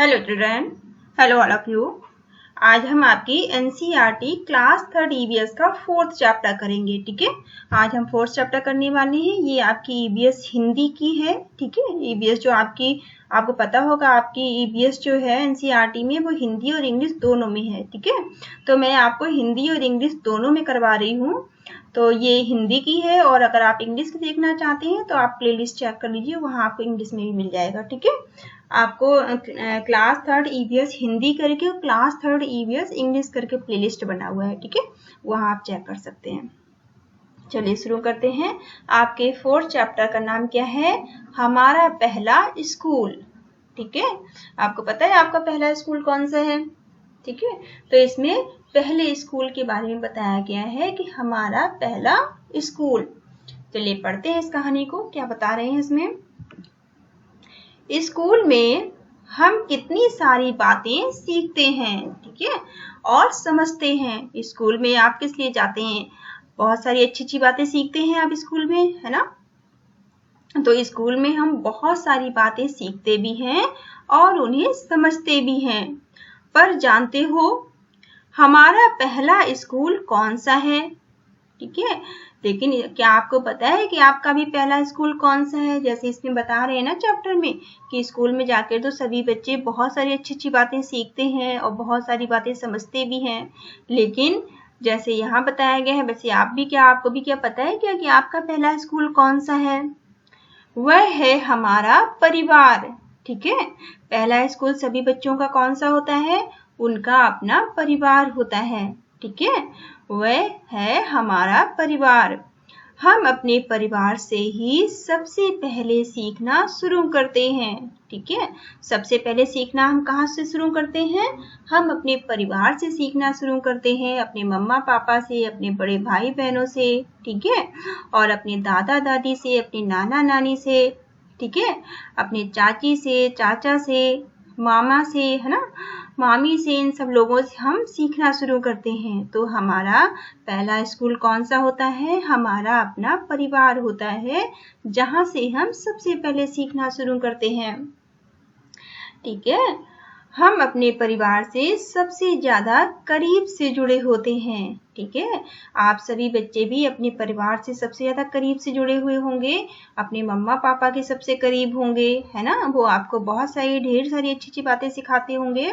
Hello children, hello all of you. आज हम आपकी एनसीईआरटी क्लास 3 ईवीएस का 4th चैप्टर करेंगे। ठीक है, आज हम 4th चैप्टर करने वाले हैं। ये आपकी ईवीएस हिंदी की है। ठीक है, ईवीएस जो आपको पता होगा, आपकी ईवीएस जो है एनसीईआरटी में वो हिंदी और इंग्लिश दोनों में है। ठीक है, तो मैं आपको हिंदी और इंग्लिश दोनों में करवा रही हूँ। तो ये हिंदी की है, और अगर आप इंग्लिश की देखना चाहते हैं तो आप प्लेलिस्ट चेक कर लीजिए, वहाँ आपको इंग्लिश में भी मिल जाएगा। ठीक है, आपको क्लास 3 ईवीएस हिंदी करके और क्लास 3 ईवीएस इंग्लिश करके प्लेलिस्ट बना हुआ है। ठीक है, वहाँ आप चेक कर सकते हैं। चलिए शुरू करते हैं। आपके 4th चैप्टर का नाम क्या है? हमारा पहला स्कूल। ठीक है, आपको पता है आपका पहला स्कूल कौन सा है? ठीक है, तो इसमें पहले स्कूल के बारे में बताया गया है कि हमारा पहला स्कूल। चलिए पढ़ते हैं इस कहानी को, क्या बता रहे हैं इसमें। स्कूल में हम कितनी सारी बातें सीखते हैं, ठीक है, और समझते हैं। स्कूल में आप किस लिए जाते हैं? बहुत सारी अच्छी अच्छी बातें सीखते हैं आप स्कूल में, है ना। तो स्कूल में हम बहुत सारी बातें सीखते भी हैं और उन्हें समझते भी हैं। पर जानते हो हमारा पहला स्कूल कौन सा है? ठीक है, लेकिन क्या आपको पता है कि आपका भी पहला स्कूल कौन सा है? जैसे इसमें बता रहे हैं ना चैप्टर में कि स्कूल में जाकर तो सभी बच्चे बहुत सारी अच्छी अच्छी बातें सीखते हैं और बहुत सारी बातें समझते भी हैं। लेकिन जैसे यहाँ बताया गया है, वैसे आपको भी क्या पता है क्या कि आपका पहला स्कूल कौन सा है? वह है हमारा परिवार। ठीक है, पहला स्कूल सभी बच्चों का कौन सा होता है? उनका अपना परिवार होता है। ठीक है, वह है हमारा परिवार। हम अपने परिवार से ही सबसे पहले सीखना शुरू करते हैं। ठीक है, सबसे पहले सीखना हम कहाँ से शुरू करते हैं? हम अपने परिवार से सीखना शुरू करते हैं, अपने मम्मा पापा से, अपने बड़े भाई बहनों से। ठीक है, और अपने दादा दादी से, अपने नाना नानी से। ठीक है, अपने चाची से, चाचा से, मामा से, है ना, मामी से, इन सब लोगों से हम सीखना शुरू करते हैं। तो हमारा पहला स्कूल कौन सा होता है? हमारा अपना परिवार होता है, जहाँ से हम सबसे पहले सीखना शुरू करते हैं। ठीक है, हम अपने परिवार से सबसे ज्यादा करीब से जुड़े होते हैं। ठीक है, आप सभी बच्चे भी अपने परिवार से सबसे ज्यादा करीब से जुड़े हुए होंगे, अपने मम्मा पापा के सबसे करीब होंगे, है ना। वो आपको बहुत सारी ढेर सारी अच्छी अच्छी बातें सिखाते होंगे।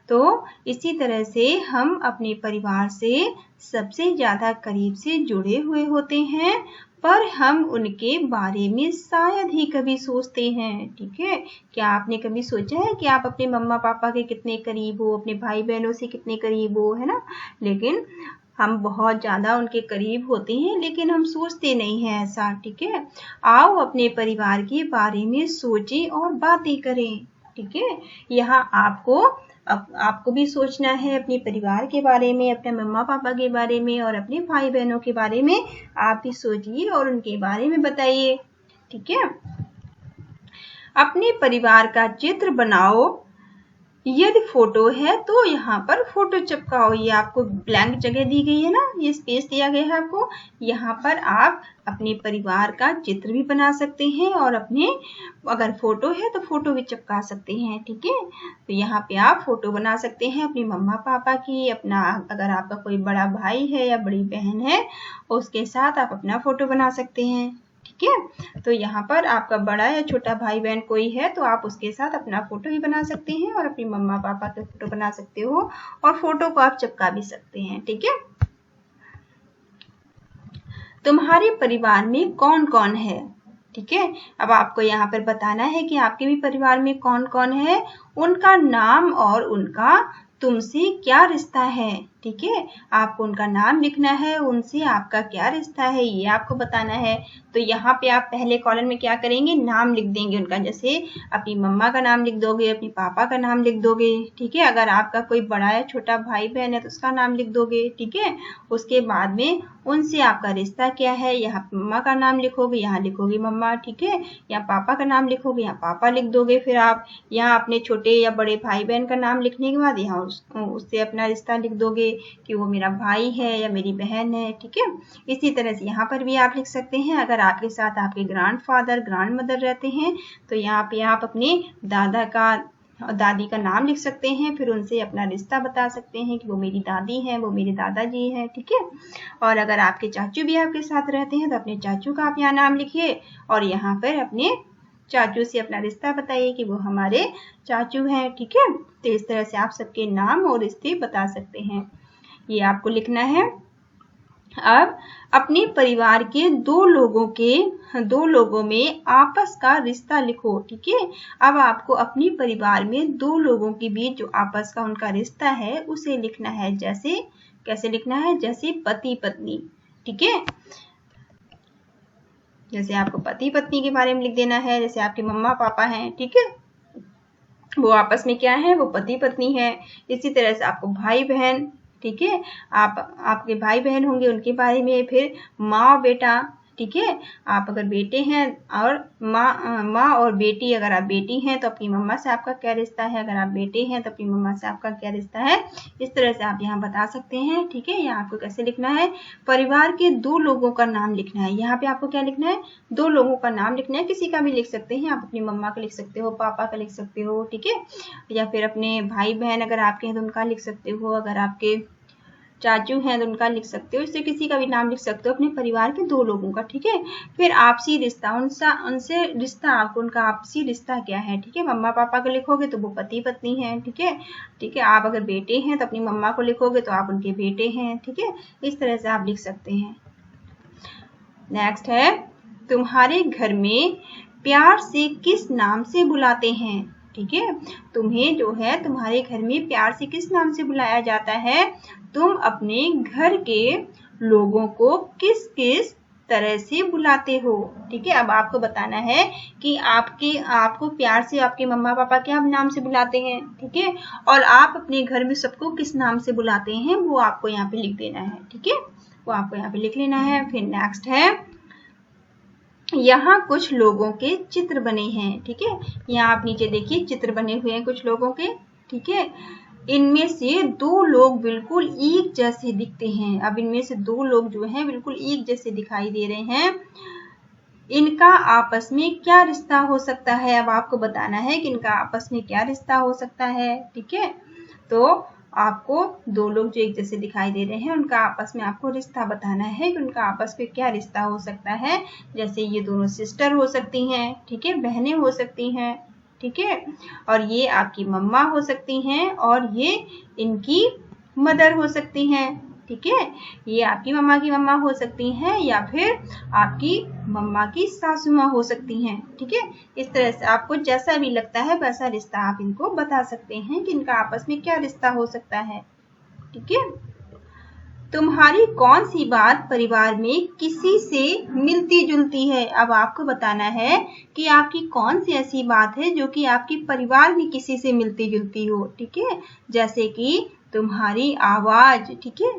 तो इसी तरह से हम अपने परिवार से सबसे ज्यादा करीब से जुड़े हुए होते हैं, पर हम उनके बारे में शायद ही कभी सोचते हैं। ठीक है, क्या आपने कभी सोचा है कि आप अपने मम्मा पापा के कितने करीब हो, अपने भाई बहनों से कितने करीब हो, है ना। लेकिन हम बहुत ज्यादा उनके करीब होते हैं, लेकिन हम सोचते नहीं हैं ऐसा। ठीक है, आओ अपने परिवार के बारे में सोचें और बातें करें। ठीक है, यहाँ आपको भी सोचना है अपने परिवार के बारे में, अपने मम्मा पापा के बारे में और अपने भाई बहनों के बारे में। आप भी सोचिए और उनके बारे में बताइए। ठीक है, अपने परिवार का चित्र बनाओ। यदि फोटो है तो यहाँ पर फोटो चिपकाओ। ये आपको ब्लैंक जगह दी गई है ना, ये स्पेस दिया गया है आपको। यहाँ पर आप अपने परिवार का चित्र भी बना सकते हैं और अपने अगर फोटो है तो फोटो भी चिपका सकते हैं। ठीक है, तो यहाँ पे आप फोटो बना सकते हैं अपने मम्मा पापा की, अपना अगर आपका कोई बड़ा भाई है या बड़ी बहन है उसके साथ आप अपना फोटो बना सकते हैं। ठीक है, तो यहाँ पर आपका बड़ा या छोटा भाई बहन कोई है तो आप उसके साथ अपना फोटो भी बना सकते हैं और अपनी मम्मा पापा का फोटो बना सकते हो, और फोटो को आप चिपका भी सकते हैं। ठीक है, तुम्हारे परिवार में कौन कौन है? ठीक है, अब आपको यहाँ पर बताना है कि आपके भी परिवार में कौन कौन है, उनका नाम और उनका तुमसे क्या रिश्ता है। ठीक है, आपको उनका नाम लिखना है, उनसे आपका क्या रिश्ता है ये आपको बताना है। तो यहाँ पे आप पहले कॉलम में क्या करेंगे? नाम लिख देंगे उनका। जैसे अपनी मम्मा का नाम लिख दोगे, अपने पापा का नाम लिख दोगे। ठीक है, अगर आपका कोई बड़ा या छोटा भाई बहन है तो उसका नाम लिख दोगे। ठीक है, उसके बाद में उनसे आपका रिश्ता क्या है, यहाँ मम्मा का नाम लिखोगे, यहाँ लिखोगे मम्मा। ठीक है, यहाँ पापा का नाम लिखोगे, यहाँ पापा लिख दोगे। फिर आप यहाँ अपने छोटे या बड़े भाई बहन का नाम लिखने के बाद यहाँ उससे अपना रिश्ता लिख दोगे कि वो मेरा भाई है या मेरी बहन है। ठीक है, इसी तरह से यहाँ पर भी आप लिख सकते हैं। अगर आपके साथ आपके ग्रैंडफादर ग्रैंडमदर रहते हैं तो यहाँ पे आप अपने दादा का और दादी का नाम लिख सकते हैं, फिर उनसे अपना रिश्ता बता सकते हैं कि वो मेरी दादी हैं, वो मेरे दादाजी हैं, ठीक है। और अगर आपके चाचू भी आपके साथ रहते हैं तो अपने चाचू का आप यहाँ नाम लिखिए और यहाँ पर अपने चाचू से अपना रिश्ता बताइए कि वो हमारे चाचू हैं, ठीक है। तो इस तरह से आप सबके नाम और रिश्ते बता सकते हैं, ये आपको लिखना है। अब अपने परिवार के दो लोगों में आपस का रिश्ता लिखो, ठीक है। अब आपको अपने परिवार में दो लोगों के बीच जो आपस का उनका रिश्ता है उसे लिखना है। जैसे कैसे लिखना है? जैसे पति पत्नी, ठीक है। जैसे आपको पति पत्नी के बारे में लिख देना है। जैसे आपके मम्मा पापा हैं, ठीक है, वो आपस में क्या है? वो पति पत्नी है। इसी तरह से आपको भाई बहन, ठीक है, आपके भाई बहन होंगे उनके बारे में। फिर माँ और बेटा, ठीक है, आप अगर बेटे हैं और माँ और बेटी, अगर आप बेटी हैं तो अपनी मम्मा से आपका क्या रिश्ता है, अगर आप बेटे हैं तो अपनी मम्मा से आपका क्या रिश्ता है। इस तरह से आप यहाँ बता सकते हैं, ठीक है। यहाँ आपको कैसे लिखना है? परिवार के दो लोगों का नाम लिखना है। यहाँ पे आपको क्या लिखना है? दो लोगों का नाम लिखना है। किसी का भी लिख सकते हैं, आप अपनी मम्मा का लिख सकते हो, पापा का लिख सकते हो, ठीक है, या फिर अपने भाई बहन अगर आपके हैं तो उनका लिख सकते हो, अगर आपके चाचू हैं तो उनका लिख सकते हो। इससे किसी का भी नाम लिख सकते हो, अपने परिवार के दो लोगों का, ठीक है। फिर आपसी रिश्ता, उनसे रिश्ता, आपको उनका आपसी रिश्ता क्या है, ठीक है। मम्मा पापा को लिखोगे तो वो पति पत्नी है, ठीक है, ठीक है। आप अगर बेटे हैं तो अपनी मम्मा को लिखोगे तो आप उनके बेटे हैं, ठीक है। इस तरह से आप लिख सकते हैं। नेक्स्ट है, तुम्हारे घर में प्यार से किस नाम से बुलाते हैं, ठीक है। तुम्हें जो है तुम्हारे घर में प्यार से किस नाम से बुलाया जाता है? तुम अपने घर के लोगों को किस किस तरह से बुलाते हो, ठीक है। अब आपको बताना है कि आपको प्यार से आपके मम्मा पापा क्या नाम से बुलाते हैं, ठीक है, और आप अपने घर में सबको किस नाम से बुलाते हैं वो आपको यहाँ पे लिख देना है, ठीक है, वो आपको यहाँ पे लिख लेना है। फिर नेक्स्ट है, यहाँ कुछ लोगों के चित्र बने हैं, ठीक है। यहाँ आप नीचे देखिए चित्र बने हुए हैं कुछ लोगों के, ठीक है। इनमें से दो लोग बिल्कुल एक जैसे दिखते हैं। अब इनमें से दो लोग जो हैं बिल्कुल एक जैसे दिखाई दे रहे हैं। इनका आपस में क्या रिश्ता हो सकता है? अब आपको बताना है कि इनका आपस में क्या रिश्ता हो सकता है, ठीक है। तो आपको दो लोग जो एक जैसे दिखाई दे रहे हैं उनका आपस में आपको रिश्ता बताना है कि उनका आपस में क्या रिश्ता हो सकता है। जैसे ये दोनों सिस्टर हो सकती हैं, ठीक है, बहनें हो सकती हैं, ठीक है, और ये आपकी मम्मा हो सकती हैं और ये इनकी मदर हो सकती हैं, ठीक है। ये आपकी मम्मा की मम्मा हो सकती हैं या फिर आपकी मम्मा की सासू माँ हो सकती हैं, ठीक है। इस तरह से आपको जैसा भी लगता है वैसा रिश्ता आप इनको बता सकते हैं कि इनका आपस में क्या रिश्ता हो सकता है, ठीक है। तुम्हारी कौन सी बात परिवार में किसी से मिलती जुलती है? अब आपको बताना है कि आपकी कौन सी ऐसी बात है जो कि आपके परिवार में किसी से मिलती जुलती हो, ठीक है। जैसे कि तुम्हारी आवाज, ठीक है,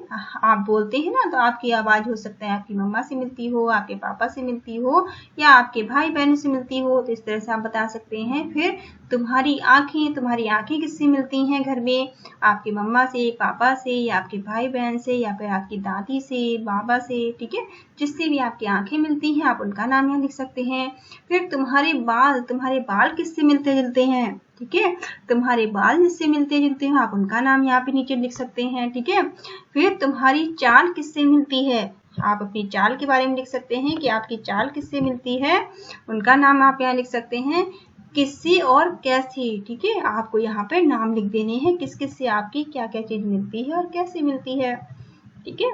आप बोलते हैं ना तो आपकी आवाज हो सकता है आपकी मम्मा से मिलती हो, आपके पापा से मिलती हो या आपके भाई बहन से मिलती हो, तो इस तरह से आप बता सकते हैं। फिर तुम्हारी आंखें किससे मिलती हैं घर में? आपकी मम्मा से, पापा से या आपके भाई बहन से या फिर आपकी दादी से, बाबा से, ठीक है। जिससे भी आपकी आंखें मिलती हैं आप उनका नाम यहाँ लिख सकते हैं। फिर तुम्हारे बाल किससे मिलते जुलते हैं, ठीक है, तुम्हारे बाल जिससे मिलते जुलते हैं आप उनका नाम यहाँ पे नीचे लिख सकते हैं, ठीक है। फिर तुम्हारी चाल किससे मिलती है? आप अपनी चाल के बारे में लिख सकते हैं कि आपकी चाल किससे मिलती है, उनका नाम आप यहाँ लिख सकते हैं। किससे और कैसे, ठीक है, आपको यहाँ पे नाम लिख देने हैं किस किस से आपकी क्या क्या चीज मिलती है और कैसे मिलती है, ठीक है।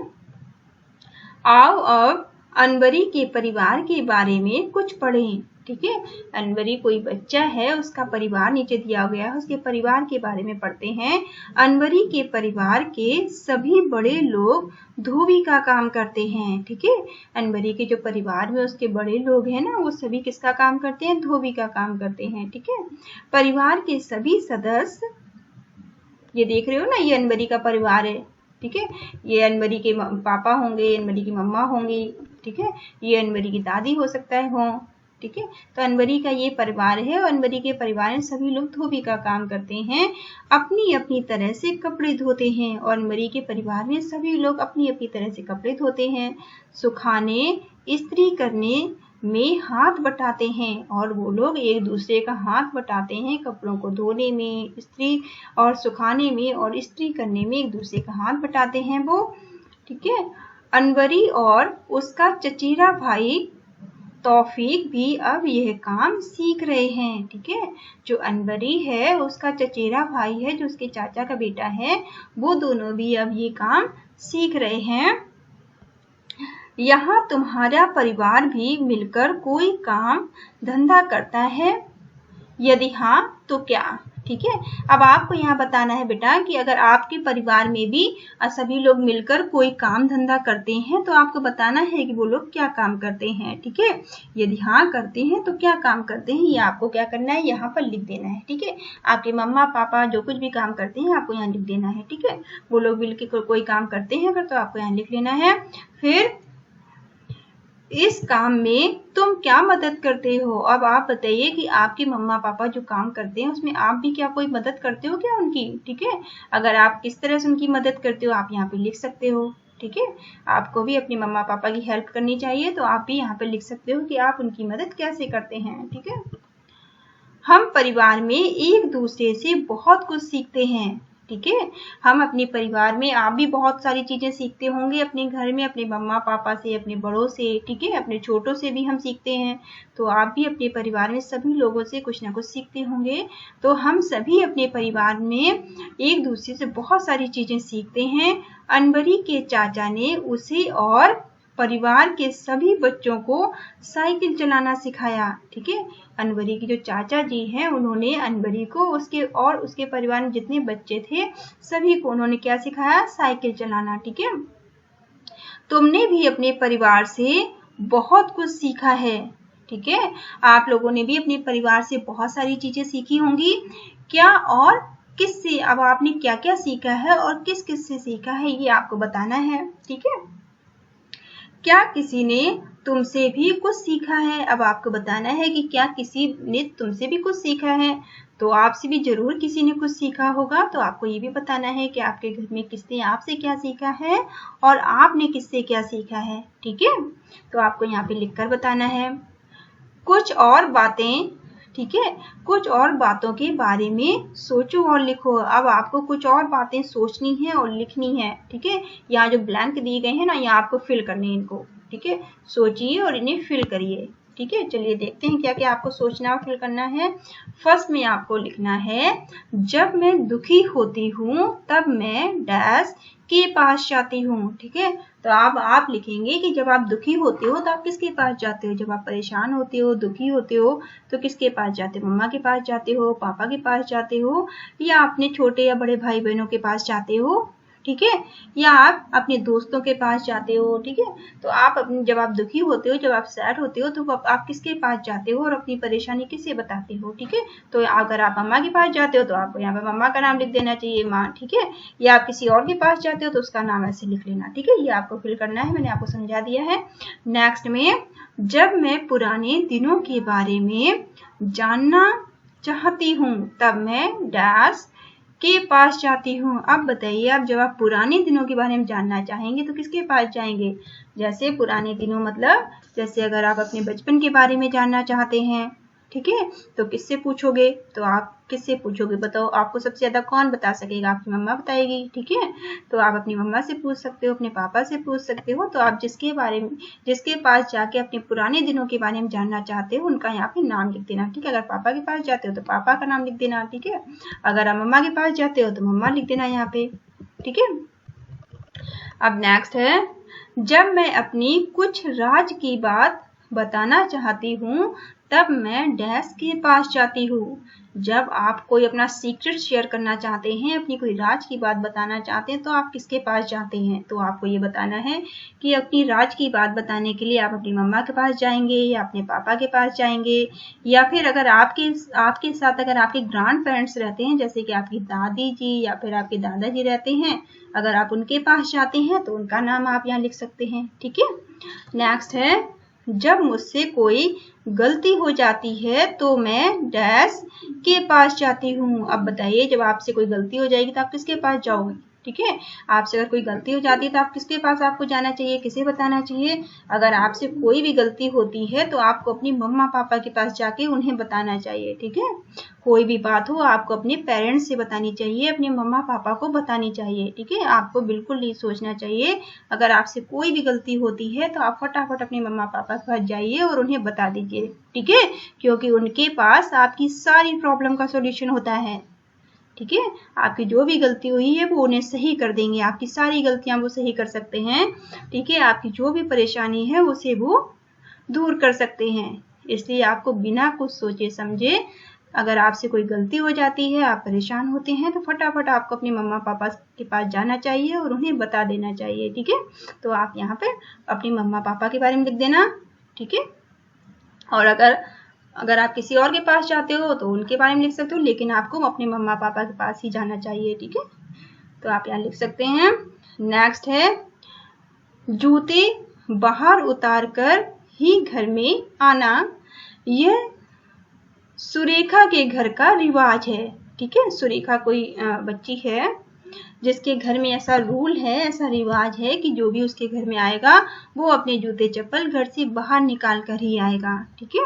आओ अब अनबरी के परिवार के बारे में कुछ पढ़ें, ठीक है। अनबरी कोई बच्चा है, उसका परिवार नीचे दिया गया है, उसके परिवार के बारे में पढ़ते हैं। अनबरी के परिवार के सभी बड़े लोग धोबी का काम करते हैं, ठीक है। अनबरी के जो परिवार में उसके बड़े लोग हैं ना वो सभी किसका काम करते हैं? धोबी का काम करते हैं, ठीक है। परिवार के सभी सदस्य, ये देख रहे हो ना, ये अनबरी का परिवार है, ठीक है। ये अनबरी के पापा होंगे, अनबरी की मम्मा होंगी, ठीक है, ये अनबरी की दादी हो सकता है हो, ठीक है। तो अनबरी का ये परिवार है और अनबरी के परिवार में सभी लोग धोबी का काम करते हैं, अपनी अपनी तरह से कपड़े धोते हैं। और अनबरी के परिवार में सभी लोग अपनी अपनी तरह से कपड़े धोते हैं, सुखाने, इस्त्री करने, में हाथ बटाते हैं, और वो लोग एक दूसरे का हाथ बटाते हैं कपड़ों को धोने में, इस्त्री और सुखाने में और इस्त्री करने में एक दूसरे का हाथ बटाते हैं वो। ठीक है। अनवरी और उसका चचेरा भाई तौफीक भी अब यह काम सीख रहे हैं। ठीक है। जो अनवरी है उसका चचेरा भाई है, जो उसके चाचा का बेटा है, वो दोनों भी अब ये काम सीख रहे हैं। यहाँ तुम्हारा परिवार भी मिलकर कोई काम धंधा करता है? यदि हाँ तो क्या? ठीक है। अब आपको यहाँ बताना है बेटा कि अगर आपके परिवार में भी सभी लोग मिलकर कोई काम धंधा करते हैं तो आपको बताना है कि वो लोग क्या काम करते हैं। ठीक है। यदि हाँ करते हैं तो क्या काम करते हैं, ये आपको क्या करना है, यहाँ पर लिख देना है। ठीक है। आपके मम्मा पापा जो कुछ भी काम करते हैं आपको यहाँ लिख देना है। ठीक है। वो लोग मिलकर कोई काम करते हैं अगर, तो आपको यहाँ लिख लेना है। फिर इस काम में तुम क्या मदद करते हो? अब आप बताइए कि आपके मम्मा पापा जो काम करते हैं उसमें आप भी क्या कोई मदद करते हो क्या उनकी? ठीक है। अगर आप किस तरह से उनकी मदद करते हो आप यहाँ पे लिख सकते हो। ठीक है। आपको भी अपने मम्मा पापा की हेल्प करनी चाहिए, तो आप भी यहाँ पे लिख सकते हो कि आप उनकी मदद कैसे करते हैं। ठीक है। हम परिवार में एक दूसरे से बहुत कुछ सीखते हैं। ठीक है। हम अपने परिवार में, आप भी बहुत सारी चीजें सीखते होंगे अपने घर में, अपने मम्मा पापा से, अपने बड़ों से। ठीक है। अपने छोटों से भी हम सीखते हैं, तो आप भी अपने परिवार में सभी लोगों से कुछ ना कुछ सीखते होंगे। तो हम सभी अपने परिवार में एक दूसरे से बहुत सारी चीजें सीखते हैं। अनवरी के चाचा ने उसे और परिवार के सभी बच्चों को साइकिल चलाना सिखाया। ठीक है। अनवरी के जो चाचा जी हैं उन्होंने अनवरी को उसके परिवार में जितने बच्चे थे सभी को उन्होंने क्या सिखाया, साइकिल चलाना। ठीक है। तुमने भी अपने परिवार से बहुत कुछ सीखा है। ठीक है। आप लोगों ने भी अपने परिवार से बहुत सारी चीजें सीखी होंगी। क्या और किससे? अब आपने क्या क्या सीखा है और किस किस से सीखा है ये आपको बताना है। ठीक है। क्या किसी ने तुमसे भी कुछ सीखा है? अब आपको बताना है कि क्या किसी ने तुमसे भी कुछ सीखा है। तो आपसे भी जरूर किसी ने कुछ सीखा होगा, तो आपको ये भी बताना है कि आपके घर में किसने आपसे क्या सीखा है और आपने किससे क्या सीखा है। ठीक है। तो आपको यहाँ पे लिखकर बताना है। कुछ और बातें, ठीक है, कुछ और बातों के बारे में सोचो और लिखो। अब आपको कुछ और बातें सोचनी है और लिखनी है। ठीक है। यहाँ जो ब्लैंक दिए गए हैं ना, यहाँ आपको फिल करने हैं इनको। ठीक है। सोचिए और इन्हें फिल करिए। ठीक है। चलिए देखते हैं क्या क्या आपको सोचना और फिल करना है। फर्स्ट में आपको लिखना है, जब मैं दुखी होती हूँ तब मैं डैश के पास जाती हूँ। ठीक है। तो अब आप लिखेंगे कि जब आप दुखी होते हो तो आप किसके पास जाते हो। जब आप परेशान होते हो, दुखी होते हो, तो किसके पास जाते हो? मम्मा के पास जाते हो, पापा के पास जाते हो, या अपने छोटे या बड़े भाई बहनों के पास जाते हो। ठीक है। या आप अपने दोस्तों के पास जाते हो। ठीक है। तो आप जब आप दुखी होते हो, जब आप सैड होते हो, तो आप किसके पास जाते हो और अपनी परेशानी किससे बताते हो। ठीक है। तो अगर आप मम्मा के पास जाते हो तो आपको यहाँ पे मम्मा का नाम लिख देना चाहिए, माँ। ठीक है। या आप किसी और के पास जाते हो तो उसका नाम ऐसे लिख लेना। ठीक है। ये आपको फिल करना है, मैंने आपको समझा दिया है। नेक्स्ट में, जब मैं पुराने दिनों के बारे में जानना चाहती हूँ तब मैं डैश के पास जाती हूँ। अब बताइए, आप जब आप पुराने दिनों के बारे में जानना चाहेंगे तो किसके पास जाएंगे? जैसे पुराने दिनों मतलब जैसे अगर आप अपने बचपन के बारे में जानना चाहते हैं, ठीक है, तो किससे पूछोगे? तो आप किससे पूछोगे बताओ? आपको सबसे ज्यादा कौन बता सकेगा? आपकी मम्मा बताएगी। ठीक है। तो आप अपनी मम्मा से पूछ सकते हो, अपने पापा से पूछ सकते हो। तो आप जिसके पास जाके अपने पुराने दिनों के बारे में जानना चाहते हो उनका यहाँ पे नाम लिख देना। ठीक है। अगर पापा के पास जाते हो तो पापा का नाम लिख देना। ठीक है। अगर आप मम्मा के पास जाते हो तो मम्मा लिख देना यहाँ पे। ठीक है। अब नेक्स्ट है, जब मैं अपनी कुछ राज की बात बताना चाहती हूँ तब मैं डैश के पास जाती हूँ। जब आप कोई अपना सीक्रेट शेयर करना चाहते हैं, अपनी कोई राज की बात बताना चाहते हैं, तो आप किसके पास जाते हैं? तो आपको ये बताना है कि अपनी राज की बात बताने के लिए आप अपनी मम्मा के पास जाएंगे या अपने पापा के पास जाएंगे, या फिर अगर आपके साथ अगर आपके ग्रैंड पेरेंट्स रहते हैं, जैसे कि आपकी दादी जी या फिर आपके दादाजी रहते हैं, अगर आप उनके पास जाते हैं तो उनका नाम आप यहाँ लिख सकते हैं। ठीक है। नेक्स्ट है, जब मुझसे कोई गलती हो जाती है तो मैं डैश के पास जाती हूँ। अब बताइए, जब आपसे कोई गलती हो जाएगी तो आप किसके पास जाओगे? ठीक है। आपसे अगर कोई गलती हो जाती है तो आप किसके पास आपको जाना चाहिए, किसे बताना चाहिए? अगर आपसे कोई भी गलती होती है तो आपको अपनी मम्मा पापा के पास जाके उन्हें बताना चाहिए, ठीक है। कोई भी बात हो आपको अपने पेरेंट्स से बतानी चाहिए, अपने मम्मा पापा को बतानी चाहिए, ठीक है। आपको बिल्कुल नहीं सोचना चाहिए। अगर आपसे कोई भी गलती होती है तो आप फटाफट अपने मम्मा पापा के पास जाइए और उन्हें बता दीजिए, ठीक है, क्योंकि उनके पास आपकी सारी प्रॉब्लम का सॉल्यूशन होता है, ठीक है। आपकी जो भी गलती हुई है वो उन्हें सही कर देंगे, आपकी सारी गलतियां वो सही कर सकते हैं, ठीक है। आपकी जो भी परेशानी है उसे वो दूर कर सकते हैं। इसलिए आपको बिना कुछ सोचे समझे अगर आपसे कोई गलती हो जाती है, आप परेशान होते हैं, तो फटाफट आपको अपने मम्मा पापा के पास जाना चाहिए और उन्हें बता देना चाहिए, ठीक है। तो आप यहाँ पे अपने मम्मा पापा के बारे में लिख देना, ठीक है। और अगर आप किसी और के पास जाते हो तो उनके बारे में लिख सकते हो, लेकिन आपको अपने मम्मा पापा के पास ही जाना चाहिए, ठीक है। तो आप यहाँ लिख सकते हैं। नेक्स्ट है, जूते बाहर उतार कर ही घर में आना, यह सुरेखा के घर का रिवाज है, ठीक है। सुरेखा कोई बच्ची है जिसके घर में ऐसा रूल है, ऐसा रिवाज है कि जो भी उसके घर में आएगा वो अपने जूते चप्पल घर से बाहर निकाल कर ही आएगा, ठीक है।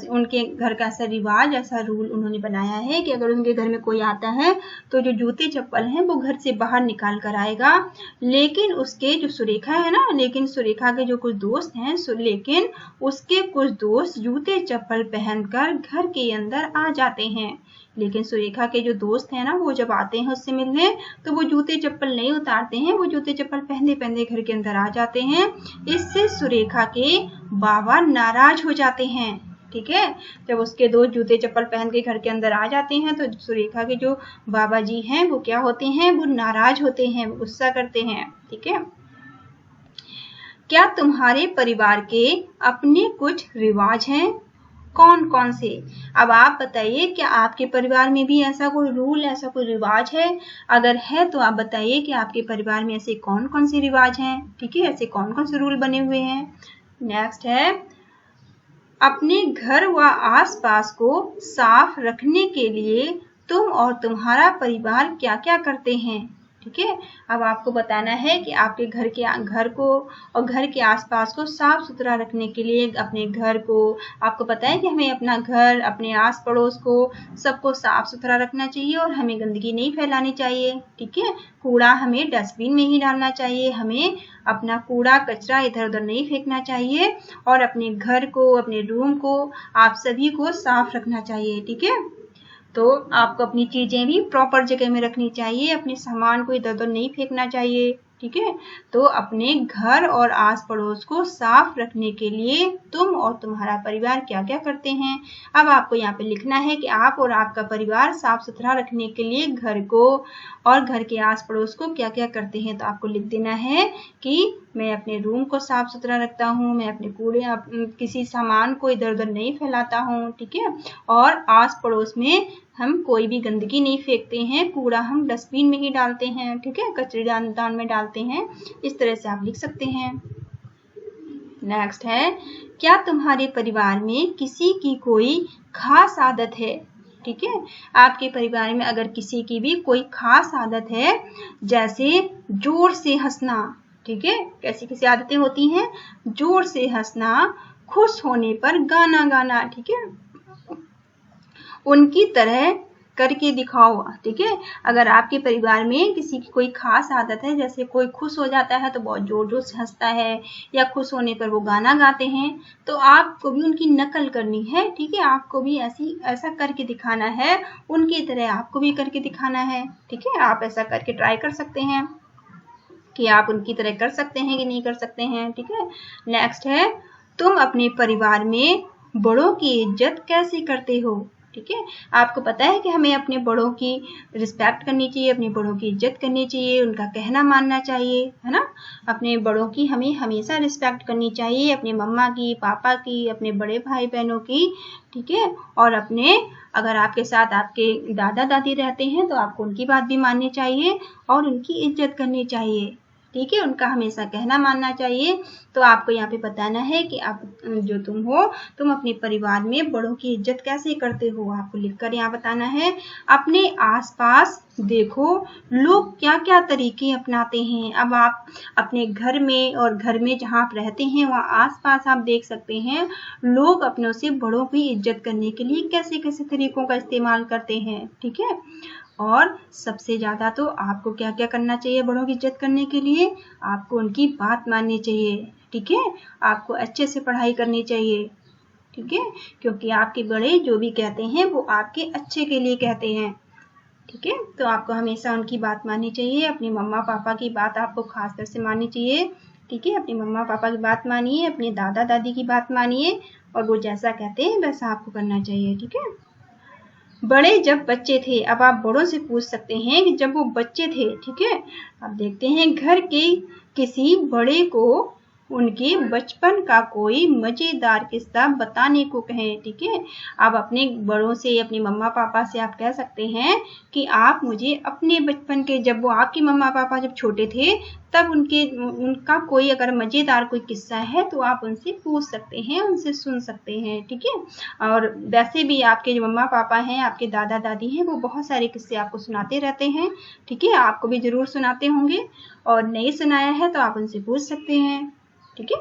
उनके घर का ऐसा रिवाज, ऐसा रूल उन्होंने बनाया है कि अगर उनके घर में कोई आता है तो जो जूते चप्पल हैं वो घर से बाहर निकाल कर आएगा। लेकिन उसके जो सुरेखा है ना, लेकिन सुरेखा के जो कुछ दोस्त हैं, लेकिन उसके कुछ दोस्त जूते चप्पल पहनकर घर के अंदर आ जाते हैं। लेकिन सुरेखा के जो दोस्त हैं ना, वो जब आते हैं उससे मिलने तो वो जूते चप्पल नहीं उतारते हैं, वो जूते चप्पल पहने पहने घर के अंदर आ जाते हैं। इससे सुरेखा के बाबा नाराज हो जाते हैं, ठीक है। जब उसके दोस्त जूते चप्पल पहन के घर के अंदर आ जाते हैं तो सुरेखा के जो बाबा जी हैं वो क्या होते हैं, वो नाराज होते हैं, गुस्सा करते हैं, ठीक है। क्या तुम्हारे परिवार के अपने कुछ रिवाज हैं? कौन कौन से? अब आप बताइए, क्या आपके परिवार में भी ऐसा कोई रूल, ऐसा कोई रिवाज है? अगर है तो आप बताइए कि आपके परिवार में ऐसे कौन कौन से रिवाज हैं, ठीक है, ऐसे कौन कौन से रूल बने हुए हैं। नेक्स्ट है, अपने घर व आसपास को साफ रखने के लिए तुम और तुम्हारा परिवार क्या क्या करते हैं, ठीक है। अब आपको बताना है कि आपके घर को और घर के आसपास को साफ सुथरा रखने के लिए अपने घर को, आपको पता है कि हमें अपना घर, अपने आस पड़ोस को सबको साफ सुथरा रखना चाहिए और हमें गंदगी नहीं फैलानी चाहिए, ठीक है। कूड़ा हमें डस्टबिन में ही डालना चाहिए, हमें अपना कूड़ा कचरा इधर उधर नहीं फेंकना चाहिए और अपने घर को, अपने रूम को, आप सभी को साफ रखना चाहिए, ठीक है। तो आपको अपनी चीजें भी प्रॉपर जगह में रखनी चाहिए, अपने सामान को इधर उधर नहीं फेंकना चाहिए, ठीक है। तो अपने घर और आस पड़ोस को साफ रखने के लिए तुम और तुम्हारा परिवार क्या क्या करते हैं। अब आपको यहाँ पे लिखना है कि आप और आपका परिवार साफ सुथरा रखने के लिए घर को और घर के आस पड़ोस को क्या क्या करते हैं। तो आपको लिख देना है कि मैं अपने रूम को साफ सुथरा रखता हूँ, मैं अपने कूड़े किसी सामान को इधर उधर नहीं फैलाता हूँ, ठीक है। और आस पड़ोस में हम कोई भी गंदगी नहीं फेंकते हैं, कूड़ा हम डस्टबिन में ही डालते हैं, ठीक है, कचरेदान में डालते हैं। इस तरह से आप लिख सकते हैं। नेक्स्ट है, क्या तुम्हारे परिवार में किसी की कोई खास आदत है, ठीक है। आपके परिवार में अगर किसी की भी कोई खास आदत है, जैसे जोर से हंसना, ठीक है, कैसी कैसी आदतें होती हैं, जोर से हंसना, खुश होने पर गाना गाना, ठीक है, उनकी तरह करके दिखाओ, ठीक है। अगर आपके परिवार में किसी की कोई खास आदत है, जैसे कोई खुश हो जाता है तो बहुत जोर जोर से हंसता है या खुश होने पर वो गाना गाते हैं, तो आपको भी उनकी नकल करनी है, ठीक है। आपको भी ऐसा करके दिखाना है, उनकी तरह आपको भी करके दिखाना है, ठीक है। आप ऐसा करके ट्राई कर सकते हैं कि आप उनकी तरह कर सकते हैं कि नहीं कर सकते हैं, ठीक है। नेक्स्ट है, तुम अपने परिवार में बड़ों की इज्जत कैसे करते हो, ठीक है। आपको पता है कि हमें अपने बड़ों की रिस्पेक्ट करनी चाहिए, अपने बड़ों की इज्जत करनी चाहिए, उनका कहना मानना चाहिए, है ना। अपने बड़ों की हमें हमेशा रिस्पेक्ट करनी चाहिए, अपने मम्मा की, पापा की, अपने बड़े भाई बहनों की, ठीक है। और अगर आपके साथ आपके दादा दादी रहते हैं तो आपको उनकी बात भी माननी चाहिए और उनकी इज्जत करनी चाहिए, ठीक है, उनका हमेशा कहना मानना चाहिए। तो आपको यहाँ पे बताना है कि आप जो तुम हो, तुम अपने परिवार में बड़ों की इज्जत कैसे करते हो, आपको लिखकर यहाँ बताना है। अपने आसपास देखो लोग क्या क्या तरीके अपनाते हैं। अब आप अपने घर में और घर में जहाँ आप रहते हैं वहाँ आसपास आप देख सकते हैं लोग अपनों से बड़ों की इज्जत करने के लिए कैसे कैसे तरीकों का इस्तेमाल करते हैं। ठीक है, और सबसे ज़्यादा तो आपको क्या क्या करना चाहिए बड़ों की इज्जत करने के लिए, आपको उनकी बात माननी चाहिए। ठीक है, आपको अच्छे से पढ़ाई करनी चाहिए। ठीक है, क्योंकि आपके बड़े जो भी कहते हैं वो आपके अच्छे के लिए कहते हैं। ठीक है, तो आपको हमेशा उनकी बात माननी चाहिए। अपने मम्मा पापा की बात आपको खासकर से माननी चाहिए। ठीक है, अपने मम्मा पापा की बात मानिए, अपने दादा दादी की बात मानिए, और वो जैसा कहते हैं वैसा आपको करना चाहिए। ठीक है, बड़े जब बच्चे थे, अब आप बड़ों से पूछ सकते हैं कि जब वो बच्चे थे, ठीक है, अब देखते हैं घर के किसी बड़े को उनके बचपन का कोई मजेदार किस्सा बताने को कहें। ठीक है, आप अपने बड़ों से, अपने मम्मा पापा से आप कह सकते हैं कि आप मुझे अपने बचपन के, जब वो आपके मम्मा पापा जब छोटे थे तब उनका कोई अगर मजेदार कोई किस्सा है तो आप उनसे पूछ सकते हैं, उनसे सुन सकते हैं। ठीक है, और वैसे भी आपके जो मम्मा पापा हैं, आपके दादा दादी हैं, वो बहुत सारे किस्से आपको सुनाते रहते हैं। ठीक है, आपको भी जरूर सुनाते होंगे, और नहीं सुनाया है तो आप उनसे पूछ सकते हैं। ठीक है,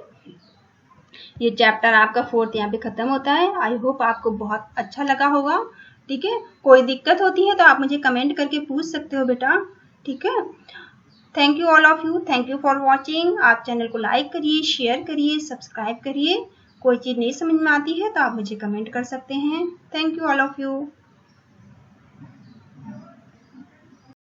ये चैप्टर आपका 4th यहाँ पे खत्म होता है। आई होप आपको बहुत अच्छा लगा होगा। ठीक है, कोई दिक्कत होती है तो आप मुझे कमेंट करके पूछ सकते हो बेटा। ठीक है, thank you all of you, thank you for watching. आप चैनल को लाइक करिए, शेयर करिए, सब्सक्राइब करिए। कोई चीज़ नहीं समझ में आती है तो आप मुझे कमेंट कर सकते हैं। Thank you all of you.